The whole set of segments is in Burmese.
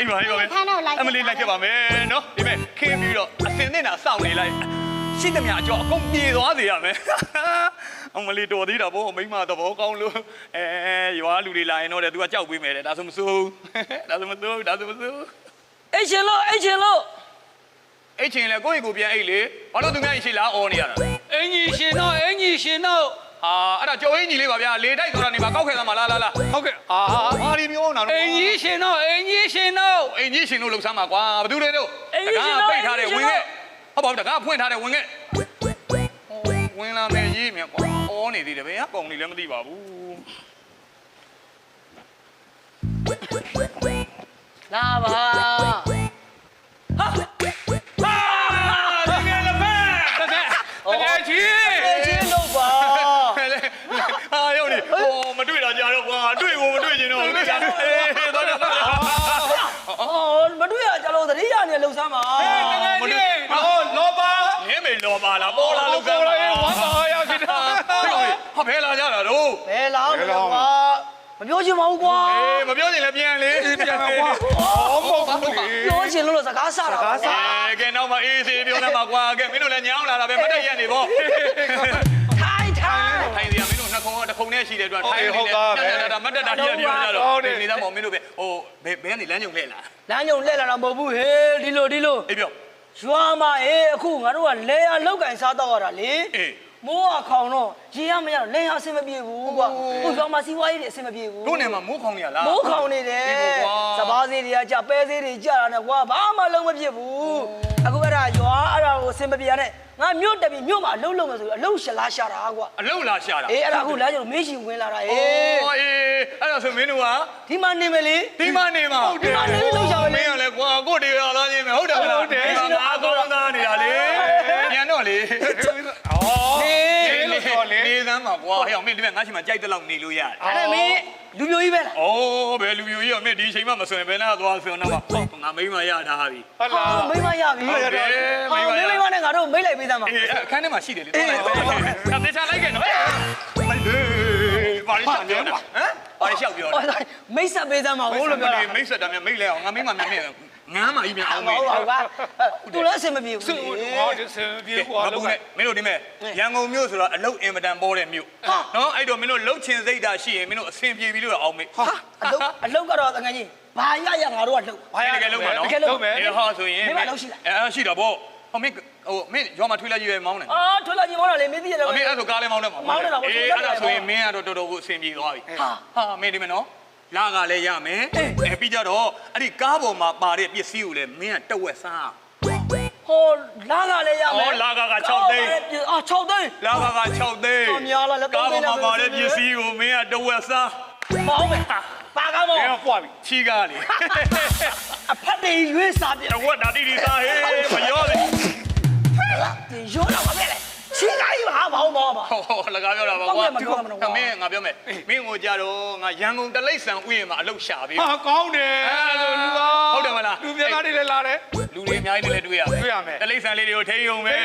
အေးပါအမလေးလိုက်ခဲ့ပါမယ်နော်ဒီမဲ့ခင်းပြီးတော့အစင်နေတာစောင့်နေလိုက်ရှိသမျှအကျော်အကုန်ပြေသွားစေရမယ်အမလေးတော်သေးတာဗောမိမသဘောကောင်းလို့ရွာလူတွေလာရင်တော့သူကကြောက်ပေးမယ်တဲ့ဒါဆိုမစိုးဒါဆိုမစိုးအိတ်ရှင်လို့အိတ်ချင်လေကိုယ့်ကိုပြန်အိတ်လေဘာလို့သူများအိတ်ရှိလားအော်နေရတာအင်ကြီးရှင်တော့ဟာအဲ့ဒါကြော်အင်ကြီးလေးပါဗျာလေတိုက်ဆိုတာနေမှာကောက်ခဲ့သားမှာလားဟုတ်ကဲ့ဘာဒီမျိုးအောင်တာအင်ကြီးရှင်တော့လှုပ်ဆမ်းပါကွာဘယ်သူတွေတို့တကားပိတ်ထားတယ်ဝင်ခဲ့ဟုတ်ပါဘူးတကားဖွင့်ထားတယ်ဝင်ခဲ့ဝင်လာမယ်ရေးမြကွာအော်နေသေးတယ်ဗျာပုံနေလည်းမသိပါဘူးလာပါလို့ပါရောက်နေမတွေ့တာကြာတော့ကွာတွေ့ကိုမတွေ့ချင်တော့ဘူးကြာသွားတယ်မတွေ့ရကြလို့သတိရနေလှုပ်ဆမ်းပါလောပါနင်းမေလောပါလားပေါ်လာလှုပ်ဆမ်းပါဝါပါရဖြစ်တာဟာဘယ်လာကြတာတော့ဘယ်လာကွာမပြောချင်ပါဘူးကွာမပြောချင်လည်းပြန်လေပြန်ပါကွာပြောချင်လို့စကားဆတာကဲနောက်မှအေးစေးပြောနေမှာကွာကဲမင်းတို့လည်းညောင်းလာတာပဲမတက်ရက်နေပေါ့ထိုင်စီမင်းတို့နှစ်ခုံတစ်ခုံနဲ့ရှိတဲ့အတွက်ထိုင်ဟုတ်သားပဲဒါမတက်တာတရားကြတော့နေသားပေါ့မင်းတို့ပဲဟိုဘယ်ကနေလမ်းကြုံလှည့်လာလမ်းကြုံလှည့်လာတော့မဟုတ်ဘူးဟေးဒီလိုအေးပြောရွာမှာအခုငါတို့ကလဲရလောက်ကင်စားတော့ရတာလေမိုးခေါင်တော့ရေရမရတော့လဲရအဆင်မပြေဘူးကွာဟိုရွာမှာစီးပွားရေးတွေအဆင်မပြေဘူးတို့နေမှာမိုးခေါင်နေရလားမိုးခေါင်နေတယ်စပားစေးတွေကကြပဲစေးတွေကြတာနဲ့ကွာဘာမှလုံးမဖြစ်ဘူးအခုအဲ့ဒါရွာအဲ့ဒါကိုအဆင်မပြေရတဲ့ငါမြို့တက်ပြီးမြို့မှာအလုပ်လုပ်မယ်ဆိုပြီးအလုပ်ရှာတာကွာအလုပ်လာရှာတာအဲ့ဒါအခုလမ်းကျတော့မင်းရှင်ဝင်လာတာအဲ့ဒါဆိုမင်းတို့ကဒီမှာနေမယ်လေဒီမှာနေမှာဒီမှာနေလို့ရှာမယ်မင်းကလည်းကွာကိုတေရသားချင်းပဲဟုတ်တယ်မလားငါကောင်းသားနေတာလေပြန်တော့လေနေသမ်းမှာကွာဟဲ့အောင်မင်းဒီမဲ့ငါရှိမှကြိုက်တဲ့လောက်နေလို့ရတယ်အဲ့ဒါမင်းလူမျိုးကြီးပဲလားဘယ်လူမျိုးကြီးရောမင်းဒီချိန်မှမဆွင်ဘယ်နဲ့သွားဆွင်တော့ငါမိမရတာပြီဟုတ်လားမိမရပြီမိမနဲ့ငါတို့မိတ်လိုက်ပေးသားမှာအခန်းထဲမှာရှိတယ်လေသွားလိုက်တေချာလိုက်ခဲ့နော်ဘာလို့ရှောက်ပြောတာဘာလို့ရှောက်ပြောတာမိတ်ဆက်ပေးသားမှာဟုတ်လို့ပြောတာမိတ်ဆက်တာမြမိတ်လဲအောင်ငါမိမမြမြငမ်းမကြီးမြန်အောင်မေးဟုတ်ပါသူလည်းအဆင်မပြေဘူးဟောအဆင်မပြေကွာလုံးနဲ့မင်းတို့ဒီမဲ့ရန်ကုန်မြို့ဆိုတော့အလုတ်အင်မတန်ပေါ်တဲ့မြို့နော်အဲ့တော့မင်းတို့လှုပ်ချင်စိတ်ဓာတ်ရှိရင်မင်းတို့အဆင်ပြေပြီလို့အောင်မေးဟာအလုတ်ကတော့တကယ်ကြီးဘာရငါတို့ကလှုပ်ဘာရတကယ်လှုပ်မှာနော်လှုပ်မယ်ဟောဆိုရင်မင်းကလှုပ်ရှိလားရှိတာပေါ့ဟိုမင်းရောမထွေးလိုက်ကြီးပဲမောင်းတယ်ထွေးလိုက်ကြီးမောင်းတာလေမင်းသိရတယ်မင်းအဲ့ဆိုကားလေးမောင်းတယ်မောင်းတယ်အဲ့ဒါဆိုရင်မင်းကတော့တော်တော်ကိုအဆင်ပြေသွားပြီဟာမင်းဒီမဲ့နော်လာကလည်းရမယ်ပြီးကြတော့အဲ့ဒီကားပေါ်မှာပါတဲ့ပစ္စည်းကိုလည်းမင်းကတဝက်စားဟောလာကလည်းရမယ်လာက6သိန်း6သိန်းလာက6သိန်းများလားကားပေါ်မှာပါတဲ့ပစ္စည်းကိုမင်းကတဝက်စားမောင်းမယ်ပါကားမောင်းပွားပြီချီကားလေအဖက်တွေရွေးစားပြတဝက်ဒါတိစားဟေးမရောလေရောတော့မပဲလေချီကားကြီးဟာဘာလို့မောင်းပါလကားပြောတာပါကွာမင်းငါပြောမယ်မင်းကိုကြတော့ငါရန်ကုန်တလိမ့်ဆန်ဥယျာဉ်မှာအလုပ်ရှာပေးဟာကောင်းတယ်လူဟုတ်တယ်မလားလူပြကားတွေလည်းလာတယ်လူတွေအများကြီးလည်းတွေ့ရမယ်တလိမ့်ဆန်လေးတွေကိုထိန်းုံပဲ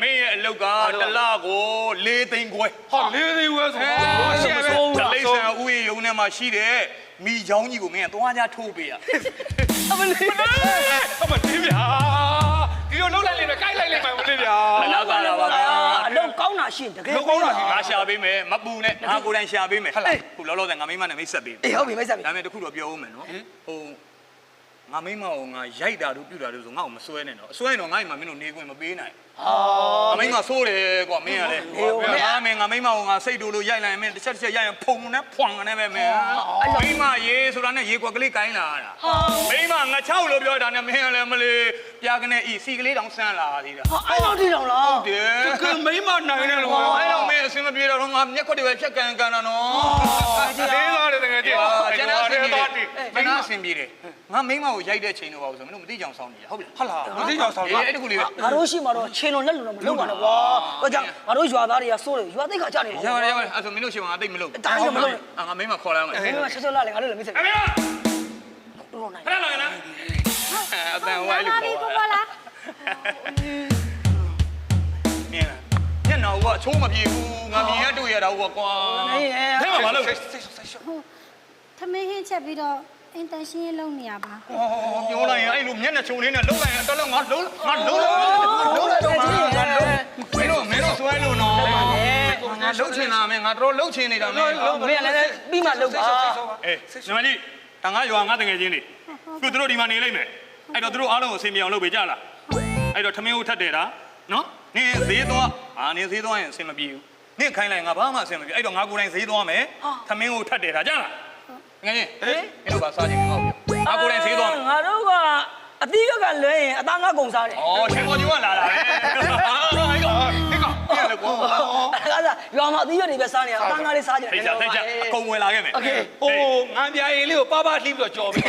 မင်းရဲ့အလုပ်ကတစ်လကို4သိန်းခွဲဟာ4သိန်းခွဲဆိုတော့ရှယ်ပဲတလိမ့်ဆန်ဥယျာဉ်ရုံထဲမှာရှိတဲ့မိချောင်းကြီးကိုမင်းကသွားကြထိုးပေးရအမလေးဗျာဒီလိုလုံးလိုက်လိမ့်မယ်ကိုက်လိုက်လိမ့်မယ်မလေးဗျာလောက်ပါလားပါအလုံးကောင်းတာရှင်းတကယ်ကောင်းတာရှင်းငါရှာပေးမယ်မပူနဲ့ငါကိုယ်တိုင်ရှာပေးမယ်ဟုတ်လားခုလောလောဆယ်ငါမိမနဲ့မိတ်ဆက်ပေးမယ်ဟုတ်ပြီမိတ်ဆက်ပေးဒါပေမဲ့တခုတော့ပြောဦးမယ်နော်ဟိုငါမိမကိုငါရိုက်တာတို့ပြုတာတို့ဆိုငါ့ကိုမစွဲနဲ့တော့အစွဲရင်တော့ငါ့မှာမင်းတို့နေခွင့်မပေးနိုင်ဟာမိမဆိုးတယ်ကွာမင်းကလည်းငါမင်းငါမိမကိုငါစိတ်တူလို့ရိုက်လိုက်ရင်မင်းတစ်ချက်ရိုက်ရင်ဖုံနဲ့ဖွံနဲ့ပဲမင်းမိမရေးဆိုတာနဲ့ရေကွက်ကလေးကိုင်းလာတာမိမငါ6လို့ပြောတာနဲ့မင်းကလည်းမလေးပြာကနေဤစီကလေးတောင်ဆန်းလာသေးတာအဲ့တော့ဒီတော့လားဟုတ်တယ်ကမိမနိုင်တယ်လို့အဲ့တော့မင်းအစင်မပြေတော့ငါမျက်ခွက်တွေပဲဖြတ်ကန်တာနော်လေးသားတယ်တကယ်ကြည့်ကျွန်တော်အစင်ပြေတယ်မင်းအစင်ပြေတယ်ငါမိမကိုရိုက်တဲ့ချိန်တော့ပါဘူးဆိုမင်းတို့မသိကြအောင်ဆောင်းနေရဟုတ်ပြီဟုတ်လားမသိကြအောင်ဆောင်းအဲ့တခုလေးပဲငါတို့ရှိမှာတော့ခြေလုံးလက်လုံးတော့မလုပ်ပါနဲ့ကွာဟိုကြောင့်ငါတို့ရွာသားတွေကစိုးတယ်ရွာသိခါကြနေတယ်ရပါအဲ့ဆိုမင်းတို့ရှိမှာငါသိမလို့တားရမလို့ငါမိမခေါ်လာမယ်မိမချက်ချက်လာလေငါတို့လည်းမသိဘူးအမေတို့နိုင်ခဏလာကနော်အတန်ဝိုင်းလို့ခေါ်လာမြင်လားညနေတော့အချိုးမပြေဘူးငါမြင်ရတွေ့ရတာကွာနေရထဲမှာဘာလို့သမင်းဟင်းချက်ပြီးတော့ အင်တန်ရှင်းလုံးနေရပါ 哦，ပြောလိုက်ရင်အဲ့လိုမျက်နှာချုံလေးနဲ့လုံးလိုက်ရင်တော်တော်ငါလုံးတော့မင်းတို့ဆွဲလို့နော်ငါလုံးချင်တာမင်းငါတော်လုံးချင်နေတာမင်း မင်းလည်းပြီးမှလုပ်ပါ အေးညီမကြီးတန်ငါရွာငါတငယ်ချင်းတွေသူတို့ဒီမှာနေလိုက်မယ်အဲ့တော့သူတို့အားလုံးကိုအစီအမြောင်လုပ်ပေးကြလားအဲ့တော့ထမင်းကိုထပ်တယ်တာနော်နင်းဈေးသွားနင်းဈေးသွားရင်အဆင်မပြေဘူးနင်းခိုင်းလိုက်ငါဘာမှအဆင်မပြေအဲ့တော့ငါကိုယ်တိုင်ဈေးသွားမယ်ထမင်းကိုထပ်တယ်တာကြားလားငယ်ချင်းမင်းတို့ကစားခြင်းငါ့ကိုငါကိုယ်တိုင်ဈေးသွားမယ် ငါတို့ကအသီးရွက်ကလွဲရင်အသားငါကုန်စားတယ် 哦，全国就我来了，哎，那个，ကွာ အဲ့ဒါရွာမှာအသီးရွက်တွေပဲစားနေရအသားငါလေးစားကြတယ် သိကြအကုန်ဝင်လာခဲ့မယ် โอเค ဟိုငန်းပြားရင်လေးကိုပါပါလှီးပြီးတော့ကြော်ပြီး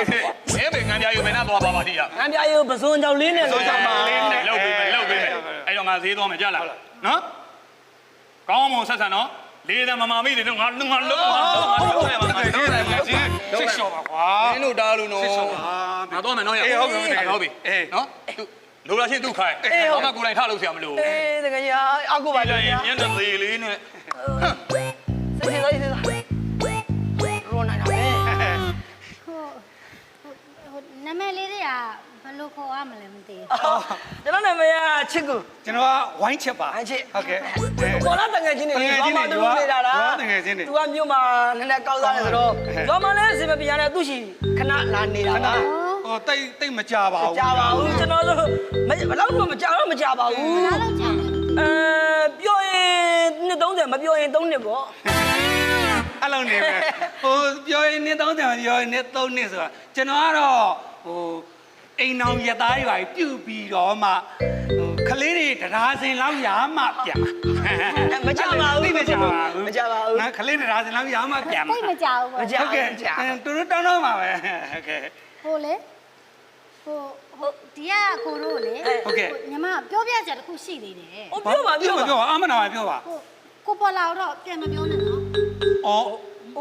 မဲပဲငံပြားယူမယ်နော်သွားပါပါတိရ ငန်းပြားရိုးပစွန်ကြောင်လေးနဲ့ ဆိုကြပါလေလောက်ပြီမယ်လောက်ပြီမယ်အဲ့တော့ငါဈေးသွားမယ်ကြားလားနော်ကောင်းမွန်ဆက်ဆံနော်လေးတယ်မမမိတယ်ငါလုံးရမှာ စိတ်လျှော့ပါကွာ မင်းတို့တားလို့နော်ငါသွားမယ်နော်ရဟုတ်ပြီနော်လိုလာရှင်းသူ့ခိုင်းဘာမှကိုယ်တိုင်ထလို့ဆရာမလို့ အေးတကယ်ကြီးအောက်ကိုပါလေ ညနေသေးလေးနဲ့ စိတ်စိတ်စိတ်ရိုးနိုင်တာပဲ ဟိုနာမည်လေးတွေကဘယ်လိုခေါ်ရမလဲမသိဘူး ကျွန်တော်နာမည်ကချစ်ကူ ကျွန်တော်ကဝိုင်းချက်ပါ အချစ် ဟုတ်ကဲ့ ပေါ်လာတငယ်ချင်းတွေဘာမှတူနေတာလား တငယ်ချင်းတွေ သူကမြို့မှာနည်းနည်းကောက်စားနေဆိုတော့ဘာမှလည်းအစီမပြေရတဲ့သူရှိခဏလာနေတာလား ဟိုတိတ်မကြပါဘူး ကြာပါဘူးကျွန်တော်တို့ဘယ်လောက်တော့မကြာတော့မကြာပါဘူး ဘာလို့ကြောက်လဲ ပြောရင်နှစ်30မပြောရင်3နှစ်ပေါ့ အဲ့လိုနေပဲဟိုပြောရင်နှစ်30ပြောရင်နှစ်3နှစ်ဆိုတာကျွန်တော်ကတော့ဟိုအိမ်အောင်ရသားတွေပါပြုတ်ပြီးတော့မှဟိုကလေးတွေတရားစင်လောက်ရမှပြန် မကြာပါဘူး မကြပါဘူး မကြာပါဘူး ငါကလေးတရားစင်လောက်ရမှပြန် တိတ်မကြောက်ဘူး မ ပေါ့ ကြာ ဟုတ်ကဲ့ မကြာ တူတူတောင်းတော့မှာပဲဟုတ်ကဲ့ ဟိုလေဟိုဒီကကိုတို့လေညီမပြောပြကြတစ်ခုရှိသေးတယ် ဟိုပြောပါပြောပါ ပြောပါအမနာပါပြောပါ ဟိုကိုပေါ်လာတော့ပြန်မပြောနဲ့နော်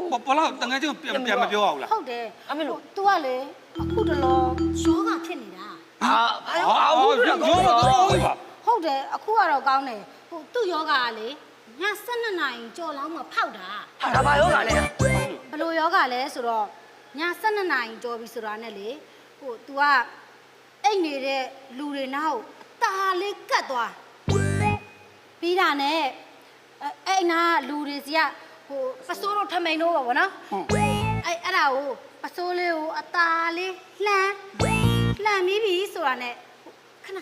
ဩဘာလို့တငယ်ချင်းပြန်မပြောအောင်လား ဟုတ်တယ်သူကလေအခုတလောယောဂဖြစ်နေတာ ဘာဘူးပြော ပြောတော့ပါ ဟုတ်တယ်အခုကတော့ကောင်းတယ်ဟိုသူ့ယောဂကလေည12နာရီကြော်လောင်းမှဖောက်တာ ဒါဘာရောကလဲ ဘယ်လိုယောဂလဲဆိုတော့ည12နာရီကြော်ပြီဆိုတာနဲ့လေဟို तू ကအိတ်နေတဲ့လူတွေနောက်တာလေးကတ်သွားပြီးတာနဲ့အဲ့နာလူတွေစီကဟိုပစိုးတို့ထမိန်တို့ပါဗောနော်အဲ့ဒါကိုပစိုးလေးကိုအตาလေးလှမ်းပြီးပြီဆိုတာနဲ့ခဏ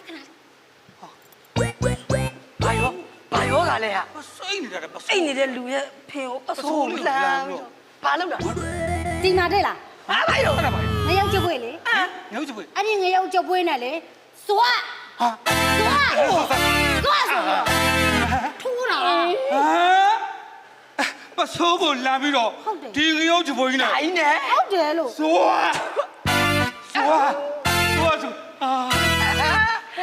ဘာရောကလဲဟာ စိတ်နေတာပ အိတ်နေတဲ့လူရဲ့ဖင်ကိုအဆိုးလှမ်းပြီးဘာလုပ်တာ ဒီမှာတဲ့လား ဘာရော အဲ့ဒါပါ ငရုတ်ကျပွေးလေ ညှို့ချပွေ အဲ့ဒီငရုတ်ကျပွေးနဲ့လေစွာ ဟာ စွာဆိုတော့ထိုးတာ ပစိုးကိုလာပြီးတော့ဒီငရုတ်ချပွေးနဲ့ အိုင်းနဲ့ ဟုတ်တယ်လို့ ဆိုဆိုအာ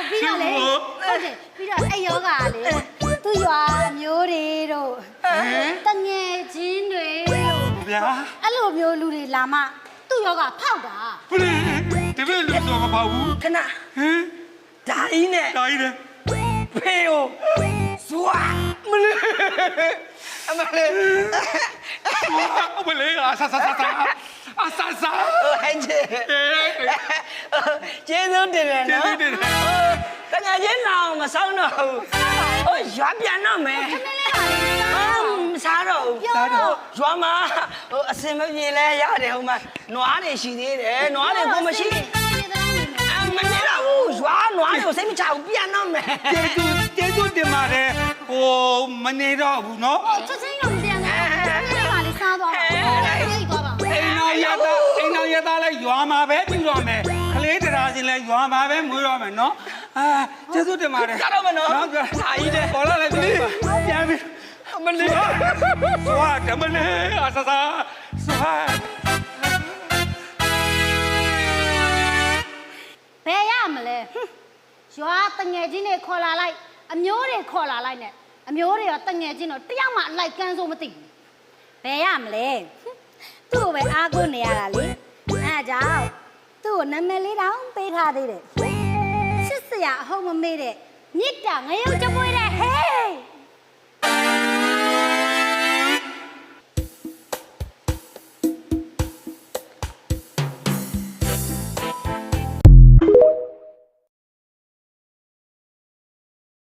ပြီးတော့လေဟုတ်တယ်ပြီးတော့အဲ့ယောဂါလေသူ့ရွာမျိုးတွေတို့တငယ်ချင်းတွေတို့ ဗျာ အဲ့လိုမျိုးလူတွေလာမှသူ့ယောဂါဖောက်တာ ဘယ်ဒီဘယ်လူဆိုမပါဘူး ခဏ ဟင် ဒါအင်းနဲ့ တာကြီးတယ် ဖေကိုဇွာမလေးအမလေး ဘယ်လေအဆာဟိုဟဲ့ကျေးဇူးတင်တယ်နော်တကယ်ချင်းလောင်မဆောင်တော့ဘူးဟိုရွာပြန်တော့မယ် ခဏလေးပါလေ မစားတော့ဘူးရွာမှာဟိုအစင်မပြေလဲရတယ်ဟိုမှာနွားတွေရှိသေးတယ်နွားတွေကိုမရှိမနေတော့ဘူးရွာနွားတွေကိုစိတ်မချဘူးပြန်တော့မယ် ကျေးဇူးတင်ပါတယ်ဟိုမနေတော့ဘူးနော် ချက်ချင်းတော့ပြန်တယ်ခဏလေးပါလေစားသွားပါဦးပြေးသွားပါဦး အိမ်တော်ရသားလဲရွာမှာပဲပြုတော့မယ်ကလေးတရားချင်းလဲရွာမှာပဲမွေးတော့မယ်နော်အာကျေးဇူးတင်ပါတယ် ကြတော့မနော် နော်အာကြီးတယ်ပေါ်လာလိုက်ပြီပြန်ပြီမလေးသွားတယ်မလေးအဆာသွား ဘယ်ရမလဲရွာတငယ်ချင်းတွေခေါ်လာလိုက်အမျိုးတွေခေါ်လာလိုက်နဲ့အမျိုးတွေကတငယ်ချင်းတော့တယောက်မှအလိုက်ကန်းစိုးမသိဘူးဘယ်ရမလဲသူ့ကိုပဲအားကိုးနေရတာလေအဲဒါကြောင့်သူ့ကိုနာမည်လေးတောင်ပေးထားသေးတယ်ချစ်စရာအဟုတ်မမေ့တဲ့မြစ်တာငရုတ်ချပွေးတဲ့ဟေး